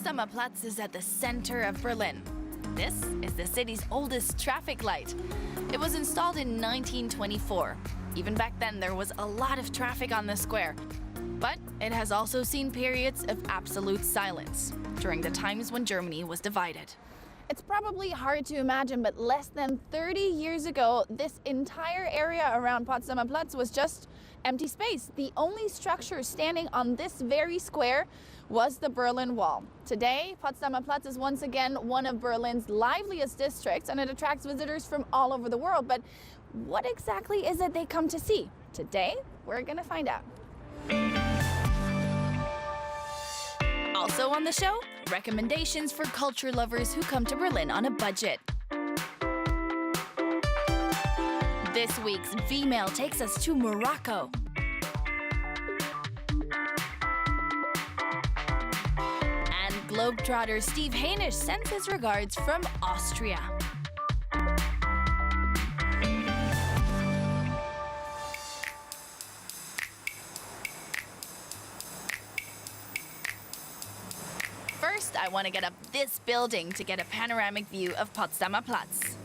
Potsdamer Platz is at the center of Berlin. This is the city's oldest traffic light. It was installed in 1924. Even back then, there was a lot of traffic on the square. But it has also seen periods of absolute silence during the times when Germany was divided. It's probably hard to imagine, but less than 30 years ago, this entire area around Potsdamer Platz was just empty space. The only structure standing on this very square was the Berlin Wall. Today, Potsdamer Platz is once again one of Berlin's liveliest districts, and it attracts visitors from all over the world. But what exactly is it they come to see? Today, we're gonna find out. Also on the show, recommendations for culture lovers who come to Berlin on a budget. This week's V-Mail takes us to Morocco. And Globetrotter Steve Hainish sends his regards from Austria. First, I want to get up this building to get a panoramic view of Potsdamer Platz.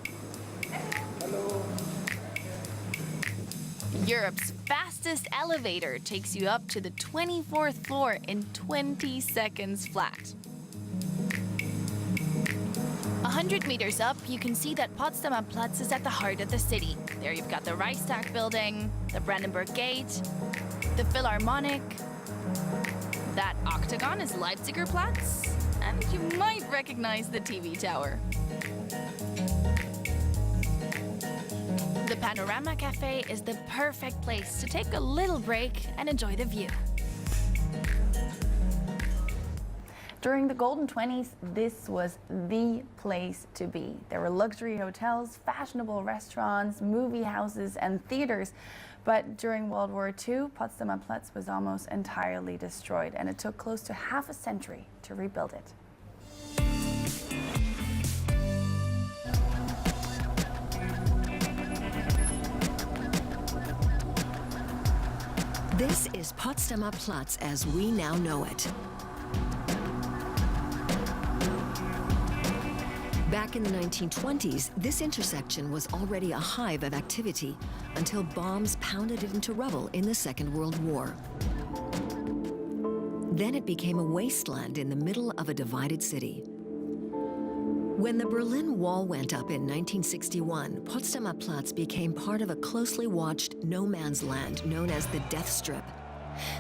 Hello. Europe's fastest elevator takes you up to the 24th floor in 20 seconds flat. 100 meters up, you can see that Potsdamer Platz is at the heart of the city. There you've got the Reichstag building, the Brandenburg Gate, the Philharmonic. That octagon is Leipziger Platz, and you might recognize the TV tower. The Panorama Cafe is the perfect place to take a little break and enjoy the view. During the Golden 20s, this was the place to be. There were luxury hotels, fashionable restaurants, movie houses, and theaters. But during World War II, Potsdamer Platz was almost entirely destroyed, and it took close to half a century to rebuild it. This is Potsdamer Platz as we now know it. Back in the 1920s, this intersection was already a hive of activity until bombs pounded it into rubble in the Second World War. Then it became a wasteland in the middle of a divided city. When the Berlin Wall went up in 1961, Potsdamer Platz became part of a closely watched no man's land known as the Death Strip.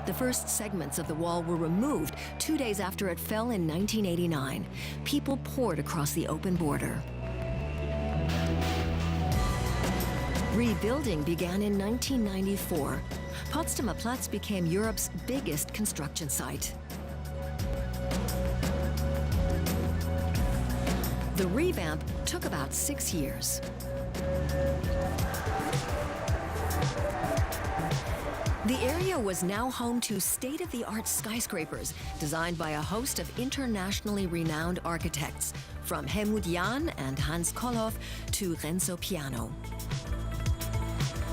The first segments of the wall were removed 2 days after it fell in 1989. People poured across the open border. Rebuilding began in 1994. Potsdamer Platz became Europe's biggest construction site. The revamp took about 6 years. The area was now home to state-of-the-art skyscrapers designed by a host of internationally renowned architects, from Helmut Jahn and Hans Kollhoff to Renzo Piano.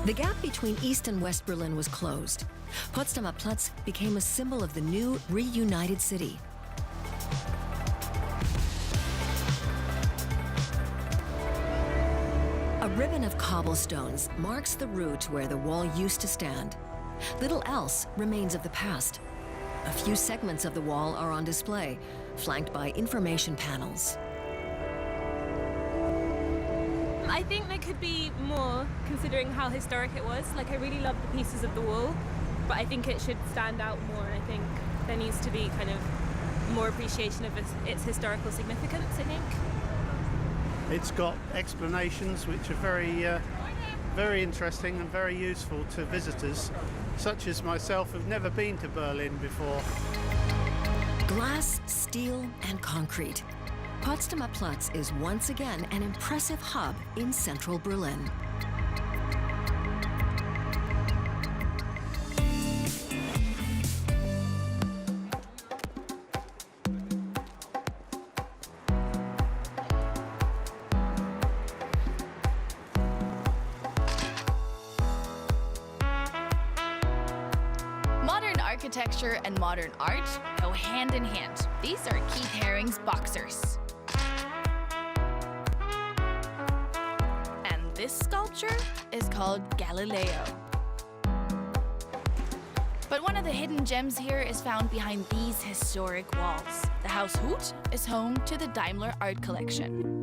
The gap between East and West Berlin was closed. Potsdamer Platz became a symbol of the new, reunited city. A ribbon of cobblestones marks the route where the wall used to stand. Little else remains of the past. A few segments of the wall are on display, flanked by information panels. I think there could be more, considering how historic it was. Like, I really love the pieces of the wall, but I think it should stand out more. I think there needs to be kind of more appreciation of its historical significance, I think. It's got explanations which are very interesting and very useful to visitors, such as myself who've never been to Berlin before. Glass, steel, and concrete. Potsdamer Platz is once again an impressive hub in central Berlin. architecture and modern art go hand in hand. These are Keith Haring's boxers. And this sculpture is called Galileo. But one of the hidden gems here is found behind these historic walls. The Haus Hoot is home to the Daimler art collection.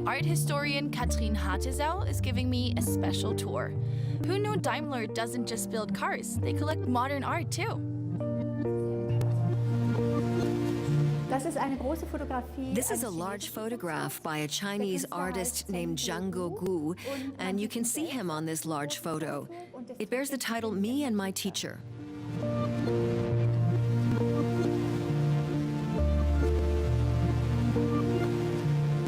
Art historian Katrin Hartesau is giving me a special tour. Who knew Daimler doesn't just build cars, they collect modern art too? This is a large photograph by a Chinese artist named Zhang Gu, and you can see him on this large photo. It bears the title Me and My Teacher.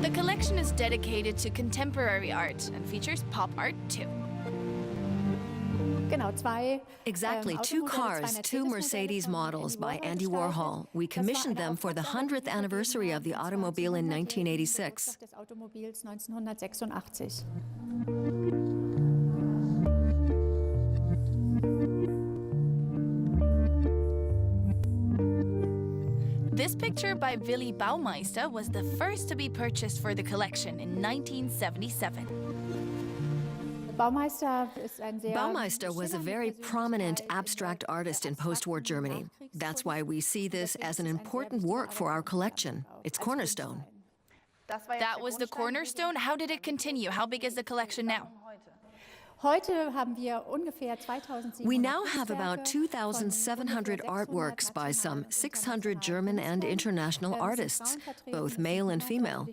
The collection is dedicated to contemporary art and features pop art too. Exactly, two cars, two Mercedes models by Andy Warhol. We commissioned them for the 100th anniversary of the automobile in 1986. This picture by Willy Baumeister was the first to be purchased for the collection in 1977. Baumeister was a very prominent abstract artist in post-war Germany. That's why we see this as an important work for our collection. It's cornerstone. That was the cornerstone. How did it continue? How big is the collection now? We now have about 2,700 artworks by some 600 German and international artists, both male and female.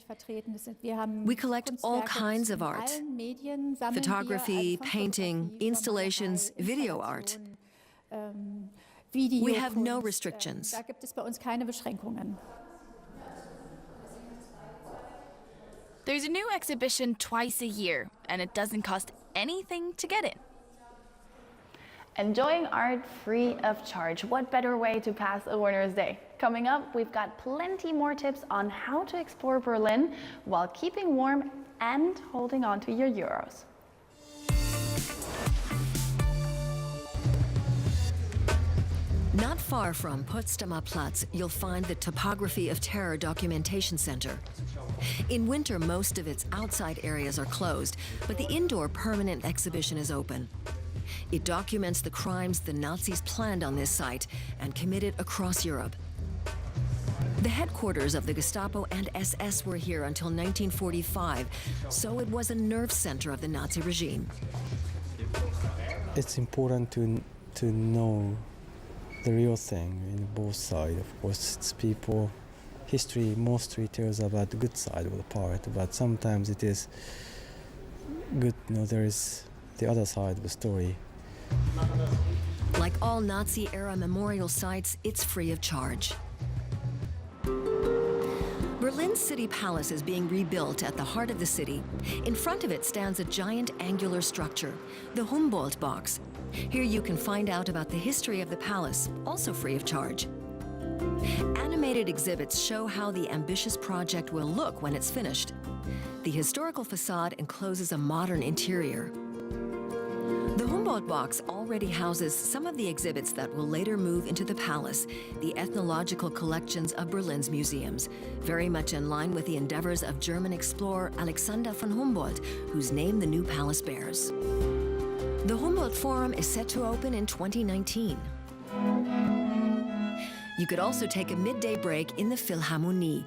We collect all kinds of art: photography, painting, installations, video art. We have no restrictions. There's a new exhibition twice a year, and it doesn't cost anything to get in. Enjoying art free of charge. What better way to pass a winter's day? Coming up, we've got plenty more tips on how to explore Berlin while keeping warm and holding on to your euros. Not far from Potsdamer Platz, you'll find the Topography of Terror Documentation Center. In winter, most of its outside areas are closed, but the indoor permanent exhibition is open. It documents the crimes the Nazis planned on this site and committed across Europe. The headquarters of the Gestapo and SS were here until 1945, so it was a nerve center of the Nazi regime. It's important to know the real thing in both sides. Of course, it's people. History mostly tells about the good side of the part, but sometimes it is good, there is the other side of the story. Like all Nazi-era memorial sites, it's free of charge. Berlin's City Palace is being rebuilt at the heart of the city. In front of it stands a giant angular structure, the Humboldt Box. Here you can find out about the history of the palace, also free of charge. Animated exhibits show how the ambitious project will look when it's finished. The historical facade encloses a modern interior. The Humboldt Box already houses some of the exhibits that will later move into the palace, the ethnological collections of Berlin's museums, very much in line with the endeavors of German explorer Alexander von Humboldt, whose name the new palace bears. The Humboldt Forum is set to open in 2019. You could also take a midday break in the Philharmonie.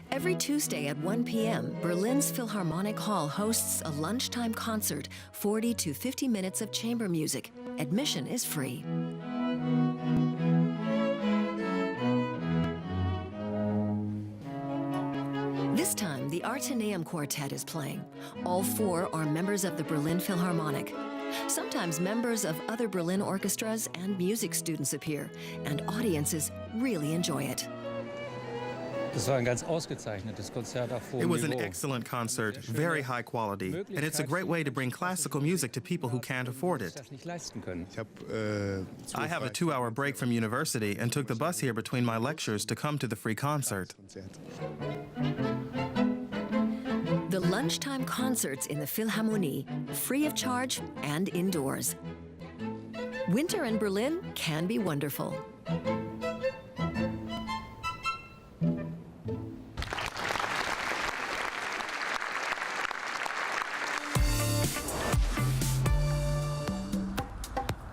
Every Tuesday at 1 p.m., Berlin's Philharmonic Hall hosts a lunchtime concert, 40 to 50 minutes of chamber music. Admission is free. This time, the Arteneum Quartet is playing. All four are members of the Berlin Philharmonic. Sometimes members of other Berlin orchestras and music students appear, and audiences really enjoy it. It was an excellent concert, very high quality, and it's a great way to bring classical music to people who can't afford it. I have a 2-hour break from university and took the bus here between my lectures to come to the free concert. The lunchtime concerts in the Philharmonie, free of charge and indoors. Winter in Berlin can be wonderful.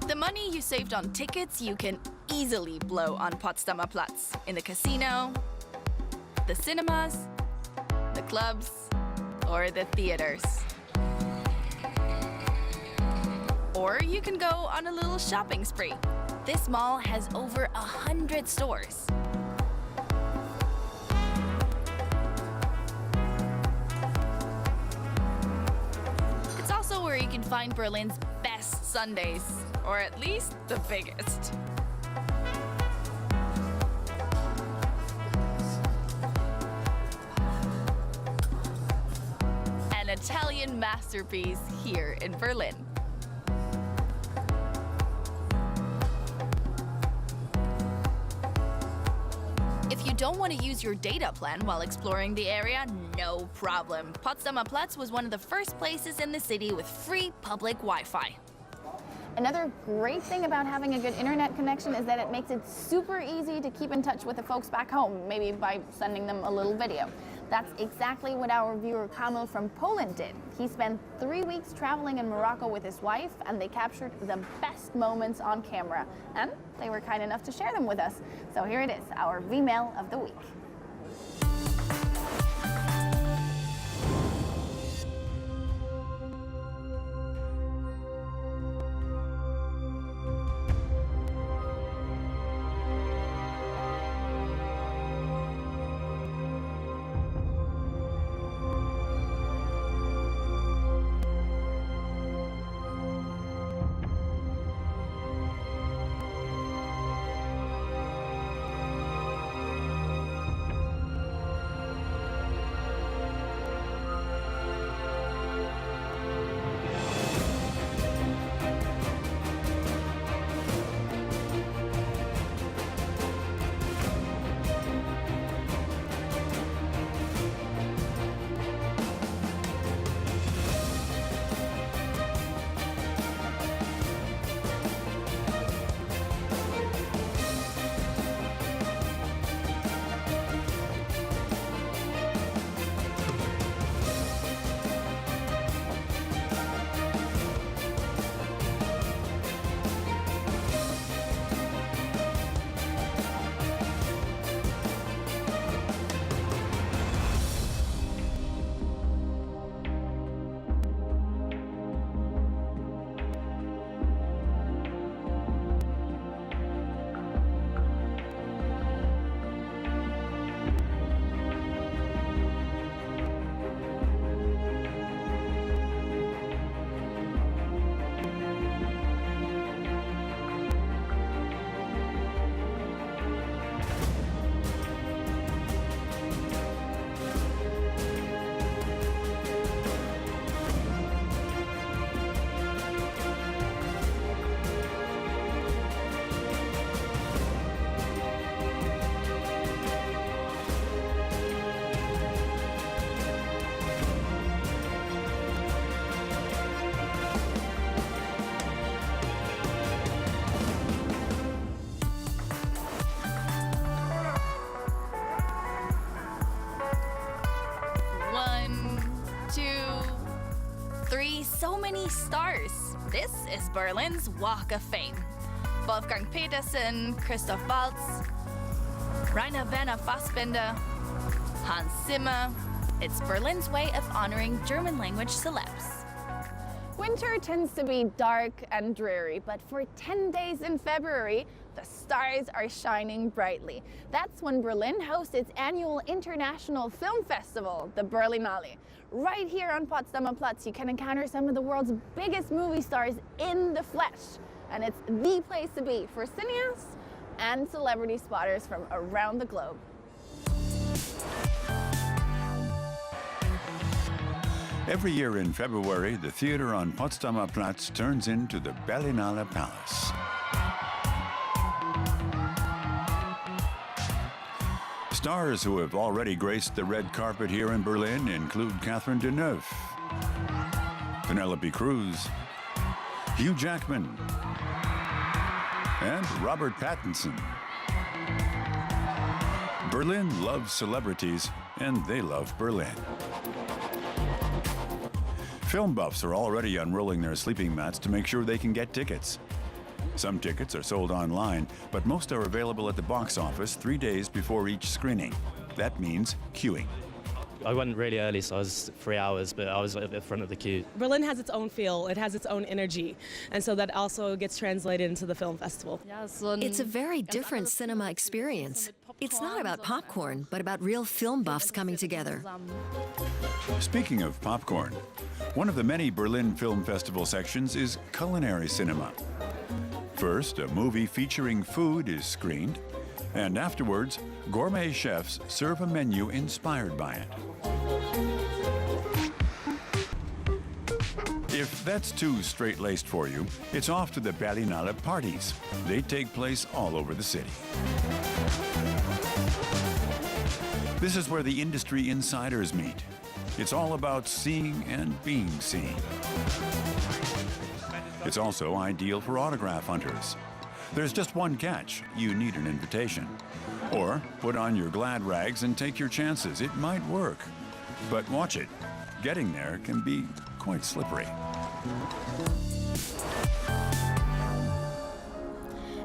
The money you saved on tickets you can easily blow on Potsdamer Platz, in the casino, the cinemas, the clubs, or the theaters. Or you can go on a little shopping spree. This mall has over 100 stores. It's also where you can find Berlin's best sundaes, or at least the biggest. An Italian masterpiece here in Berlin. If you don't want to use your data plan while exploring the area, no problem. Potsdamer Platz was one of the first places in the city with free public Wi-Fi. Another great thing about having a good internet connection is that it makes it super easy to keep in touch with the folks back home, maybe by sending them a little video. That's exactly what our viewer Kamil from Poland did. He spent 3 weeks traveling in Morocco with his wife, and they captured the best moments on camera. And they were kind enough to share them with us. So here it is, our V-Mail of the week. So many stars. This is Berlin's Walk of Fame. Wolfgang Petersen, Christoph Waltz, Rainer Werner Fassbinder, Hans Zimmer. It's Berlin's way of honoring German language celebs. Winter tends to be dark and dreary, but for 10 days in February, the stars are shining brightly. That's when Berlin hosts its annual international film festival, the Berlinale. Right here on Potsdamer Platz, you can encounter some of the world's biggest movie stars in the flesh. And it's the place to be for cineasts and celebrity spotters from around the globe. Every year in February, the theater on Potsdamer Platz turns into the Berlinale Palace. Stars who have already graced the red carpet here in Berlin include Catherine Deneuve, Penelope Cruz, Hugh Jackman, and Robert Pattinson. Berlin loves celebrities, and they love Berlin. Film buffs are already unrolling their sleeping mats to make sure they can get tickets. Some tickets are sold online, but most are available at the box office 3 days before each screening. That means queuing. I went really early, so I was 3 hours, but I was at the front of the queue. Berlin has its own feel, it has its own energy, and so that also gets translated into the film festival. It's a very different cinema experience. It's not about popcorn, but about real film buffs coming together. Speaking of popcorn, one of the many Berlin Film Festival sections is culinary cinema. First, a movie featuring food is screened, and afterwards, gourmet chefs serve a menu inspired by it. If that's too straight-laced for you, it's off to the Berlinale parties. They take place all over the city. This is where the industry insiders meet. It's all about seeing and being seen. It's also ideal for autograph hunters. There's just one catch: you need an invitation. Or put on your glad rags and take your chances. It might work. But watch it. Getting there can be quite slippery.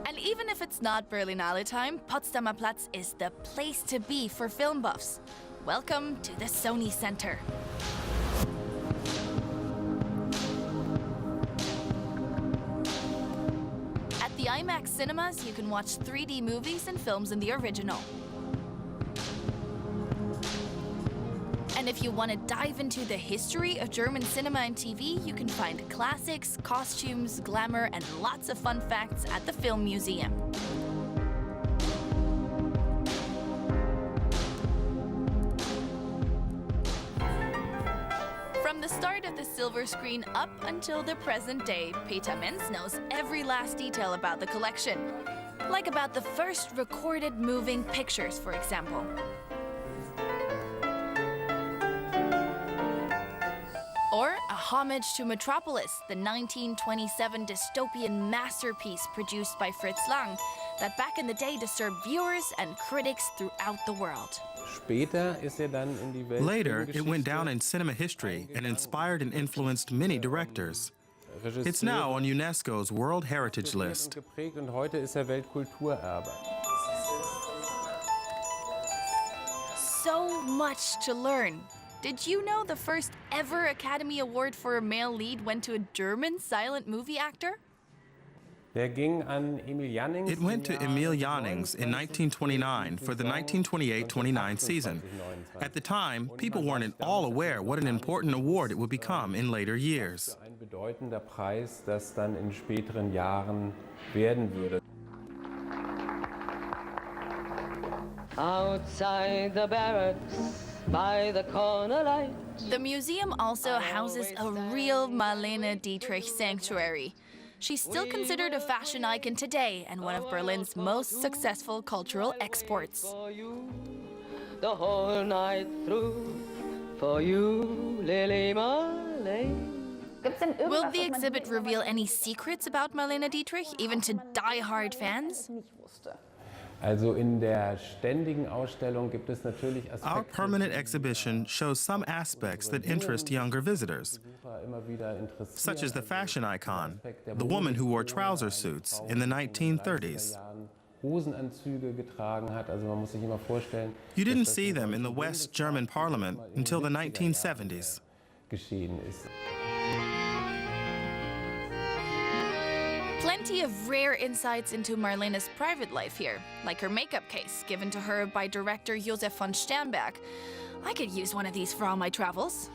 And even if it's not Berlinale time, Potsdamer Platz is the place to be for film buffs. Welcome to the Sony Center. At the IMAX cinemas, you can watch 3D movies and films in the original. And if you want to dive into the history of German cinema and TV, you can find classics, costumes, glamour, and lots of fun facts at the Film Museum. From the start of the silver screen up until the present day, Peter Menz knows every last detail about the collection. Like about the first recorded moving pictures, for example. Or a homage to Metropolis, the 1927 dystopian masterpiece produced by Fritz Lang, that back in the day disturbed viewers and critics throughout the world. Later, it went down in cinema history and inspired and influenced many directors. It's now on UNESCO's World Heritage List. So much to learn. Did you know the first ever Academy Award for a male lead went to a German silent movie actor? It went to Emil Jannings in 1929 for the 1928-29 season. At the time, people weren't at all aware what an important award it would become in later years. Outside the barracks, by the corner light. The museum also houses a real Marlene Dietrich sanctuary. She's still considered a fashion icon today and one of Berlin's most successful cultural exports. The whole night through, for you, Lily Marlene. Will the exhibit reveal any secrets about Marlene Dietrich, even to die-hard fans? Our permanent exhibition shows some aspects that interest younger visitors, such as the fashion icon, the woman who wore trouser suits in the 1930s. You didn't see them in the West German parliament until the 1970s. Plenty of rare insights into Marlene's private life here, like her makeup case given to her by director Josef von Sternberg. I could use one of these for all my travels.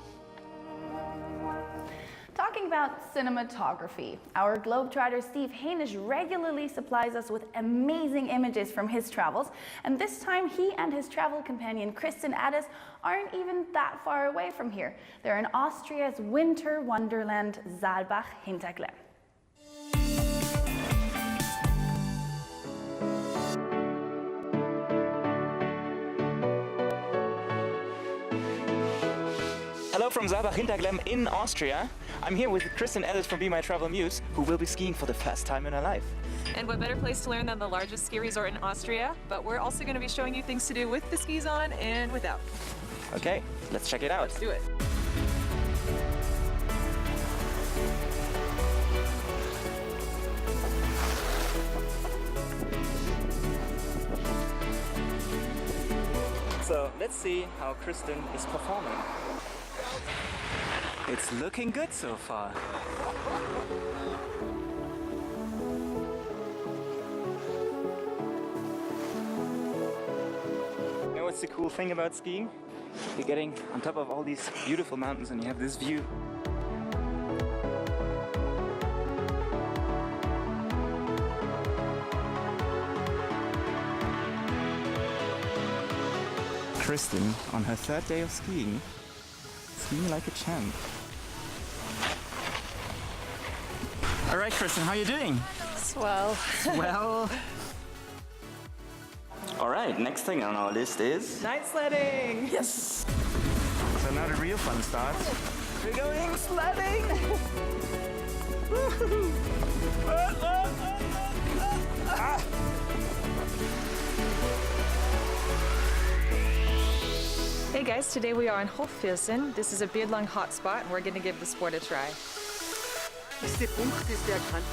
Talking about cinematography, our globetrotter Steve Hainish regularly supplies us with amazing images from his travels, and this time he and his travel companion Kristen Addis aren't even that far away from here. They're in Austria's winter wonderland Saalbach-Hinterglemm. Hello from Saalbach Hinterglemm in Austria. I'm here with Chris and Alice from Be My Travel Muse, who will be skiing for the first time in her life. And what better place to learn than the largest ski resort in Austria? But we're also going to be showing you things to do with the skis on and without. Okay, let's check it out. Let's do it. So let's see how Kristen is performing. It's looking good so far. You know what's the cool thing about skiing? You're getting on top of all these beautiful mountains and you have this view. Kristen, on her third day of skiing like a champ. All right, Kristen, how are you doing? Swell. Well. All right, next thing on our list is Night sledding. Yes. So now the real fun starts. We're going sledding. Ah. Hey guys, today we are in Hofviersen. This is a beard-long hotspot and we're going to give the sport a try. Ist der Punkt, ist der erkannt?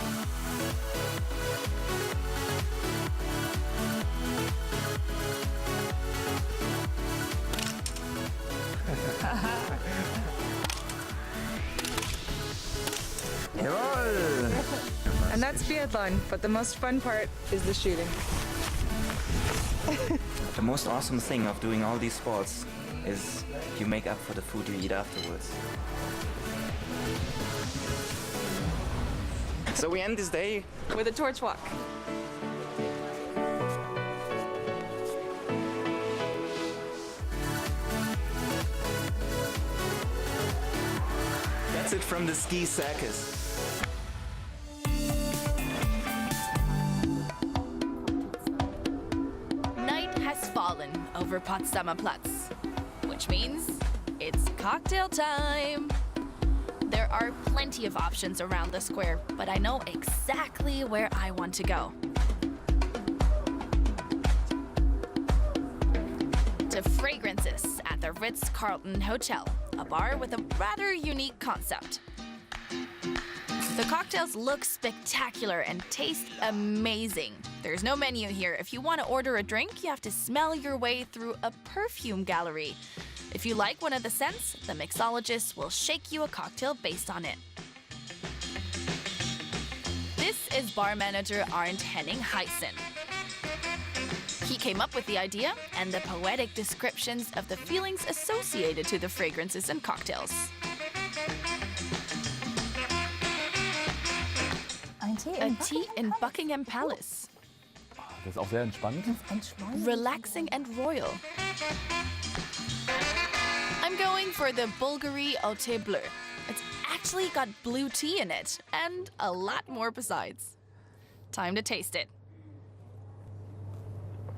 Jawohl! And that's biathlon, but the most fun part is the shooting. The most awesome thing of doing all these sports is you make up for the food you eat afterwards. So we end this day with a torch walk. That's it from the ski circus. Night has fallen over Potsdamer Platz, which means it's cocktail time. There are plenty of options around the square, but I know exactly where I want to go. To Fragrances at the Ritz-Carlton Hotel, a bar with a rather unique concept. The cocktails look spectacular and taste amazing. There's no menu here. If you want to order a drink, you have to smell your way through a perfume gallery. If you like one of the scents, the mixologist will shake you a cocktail based on it. This is bar manager Arndt Henning Heissen. He came up with the idea and the poetic descriptions of the feelings associated to the fragrances and cocktails. A tea in Buckingham Palace. Das ist auch sehr entspannt. Relaxing and royal. I'm going for the Bulgari au thé bleu. It's actually got blue tea in it, and a lot more besides. Time to taste it.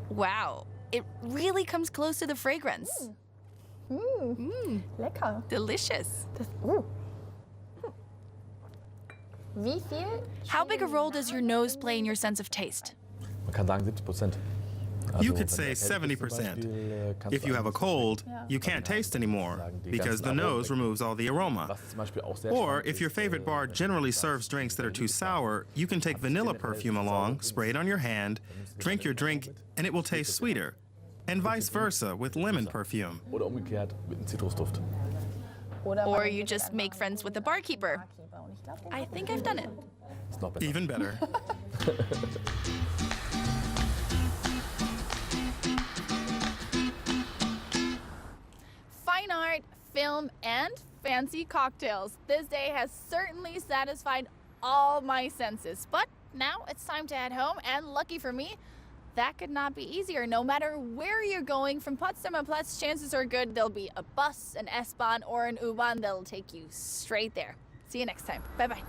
Wow, it really comes close to the fragrance. Lecker. Delicious. Wie viel? How big a role does your nose play in your sense of taste? Man kann sagen 70%. You could say 70%. If you have a cold, you can't taste anymore because the nose removes all the aroma. Or if your favorite bar generally serves drinks that are too sour, you can take vanilla perfume along, spray it on your hand, drink your drink, and it will taste sweeter. And vice versa with lemon perfume. Oder umgekehrt mit einem Zitrusduft. Or you just make friends with the barkeeper. I think I've done it. Even better. Fine art, film, and fancy cocktails. This day has certainly satisfied all my senses. But now it's time to head home, and lucky for me, that could not be easier. No matter where you're going from Potsdamer Platz, chances are good there'll be a bus, an S-Bahn, or an U-Bahn that'll take you straight there. See you next time. Bye-bye.